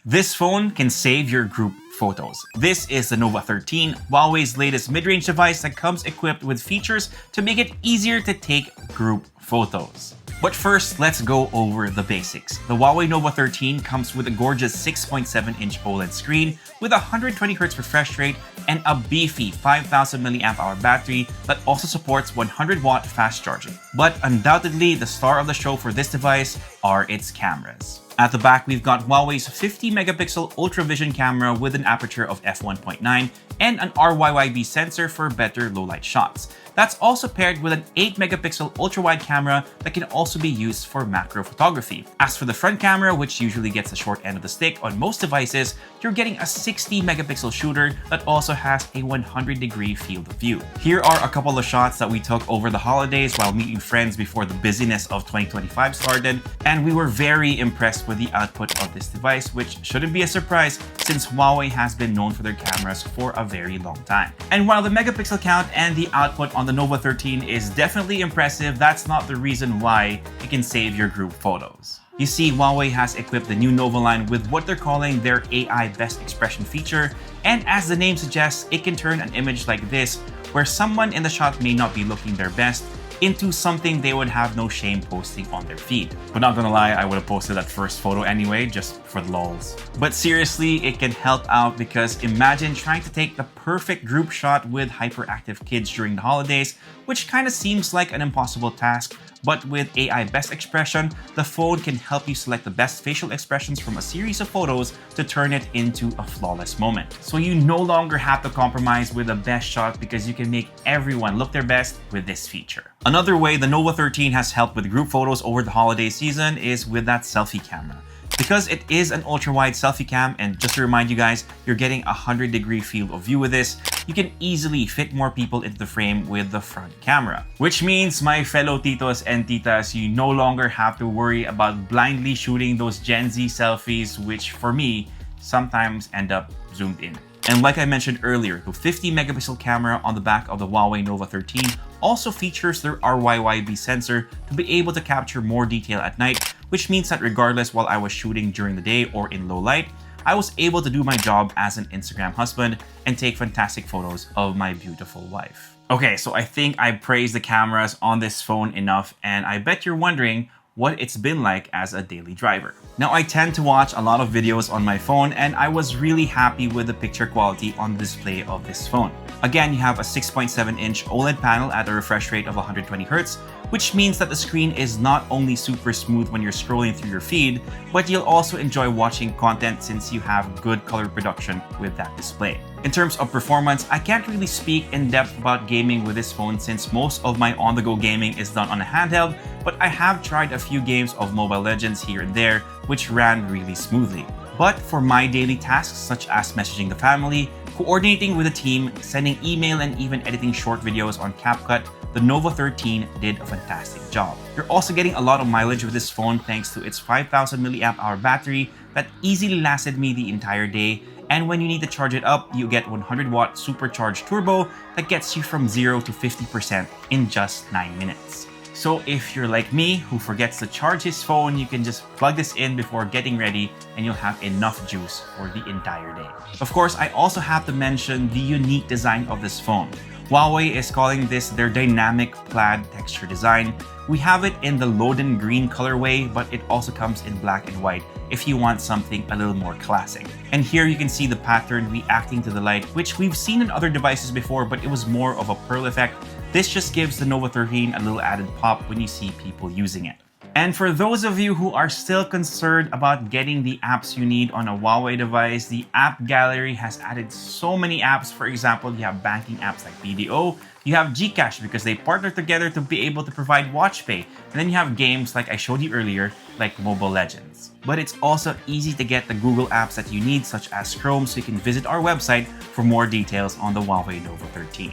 This phone can save your group photos. This is the Nova 13, Huawei's latest mid-range device that comes equipped with features to make it easier to take group photos. But first, let's go over the basics. The HUAWEI Nova 13 comes with a gorgeous 6.7-inch OLED screen with a 120Hz refresh rate and a beefy 5000 mAh battery that also supports 100-watt fast charging. But undoubtedly, the star of the show for this device are its cameras. At the back, we've got Huawei's 50-megapixel ultra-vision camera with an aperture of f1.9 and an RYYB sensor for better low-light shots. That's also paired with an 8-megapixel ultra-wide camera that can also be used for macro photography. As for the front camera, which usually gets the short end of the stick on most devices, you're getting a 60-megapixel shooter that also has a 100-degree field of view. Here are a couple of shots that we took over the holidays while meeting friends before the busyness of 2025 started, and we were very impressed with the output of this device, which shouldn't be a surprise since Huawei has been known for their cameras for a very long time. And while the megapixel count and the output on the Nova 13 is definitely impressive, that's not the reason why it can save your group photos. You see, Huawei has equipped the new Nova line with what they're calling their AI Best Expression feature, and as the name suggests, it can turn an image like this, where someone in the shot may not be looking their best, into something they would have no shame posting on their feed. But not gonna lie, I would have posted that first photo anyway, just for the lols. But seriously, it can help out because imagine trying to take the perfect group shot with hyperactive kids during the holidays, which kind of seems like an impossible task. But with AI Best Expression, the phone can help you select the best facial expressions from a series of photos to turn it into a flawless moment. So you no longer have to compromise with the best shot because you can make everyone look their best with this feature. Another way the Nova 13 has helped with group photos over the holiday season is with that selfie camera. Because it is an ultra-wide selfie cam, and just to remind you guys, you're getting a 100-degree field of view with this, you can easily fit more people into the frame with the front camera. Which means, my fellow titos and titas, you no longer have to worry about blindly shooting those Gen Z selfies, which for me, sometimes end up zoomed in. And like I mentioned earlier, the 50-megapixel camera on the back of the HUAWEI Nova 13 also features their RYYB sensor to be able to capture more detail at night, which means that regardless while I was shooting during the day or in low light, I was able to do my job as an Instagram husband and take fantastic photos of my beautiful wife. Okay, so I think I praised the cameras on this phone enough, and I bet you're wondering what it's been like as a daily driver. Now, I tend to watch a lot of videos on my phone, and I was really happy with the picture quality on the display of this phone. Again, you have a 6.7-inch OLED panel at a refresh rate of 120Hz, which means that the screen is not only super smooth when you're scrolling through your feed, but you'll also enjoy watching content since you have good color production with that display. In terms of performance, I can't really speak in depth about gaming with this phone since most of my on-the-go gaming is done on a handheld, but I have tried a few games of Mobile Legends here and there, which ran really smoothly. But for my daily tasks, such as messaging the family, coordinating with a team, sending email, and even editing short videos on CapCut, the Nova 13 did a fantastic job. You're also getting a lot of mileage with this phone thanks to its 5000 mAh battery that easily lasted me the entire day, and when you need to charge it up, you get 100-watt supercharged turbo that gets you from 0 to 50% in just 9 minutes. So if you're like me, who forgets to charge his phone, you can just plug this in before getting ready and you'll have enough juice for the entire day. Of course, I also have to mention the unique design of this phone. Huawei is calling this their dynamic plaid texture design. We have it in the Loden green colorway, but it also comes in black and white if you want something a little more classic. And here you can see the pattern reacting to the light, which we've seen in other devices before, but it was more of a pearl effect. This just gives the Nova 13 a little added pop when you see people using it. And for those of you who are still concerned about getting the apps you need on a Huawei device, the app gallery has added so many apps. For example, you have banking apps like BDO, you have Gcash because they partner together to be able to provide WatchPay, and then you have games like I showed you earlier, like Mobile Legends. But it's also easy to get the Google apps that you need, such as Chrome, so you can visit our website for more details on the HUAWEI Nova 13.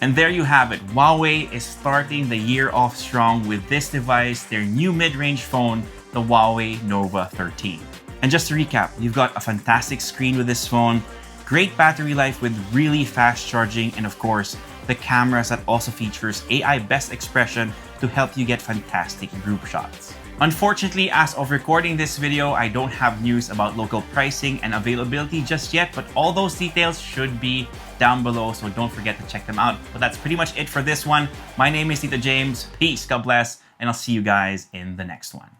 And there you have it. Huawei is starting the year off strong with this device, their new mid-range phone, the HUAWEI Nova 13. And just to recap, you've got a fantastic screen with this phone, great battery life with really fast charging, and of course, the cameras that also features AI Best Expression to help you get fantastic group shots. Unfortunately, as of recording this video, I don't have news about local pricing and availability just yet, but all those details should be down below, so don't forget to check them out. But that's pretty much it for this one. My name is Tito James. Peace, God bless, and I'll see you guys in the next one.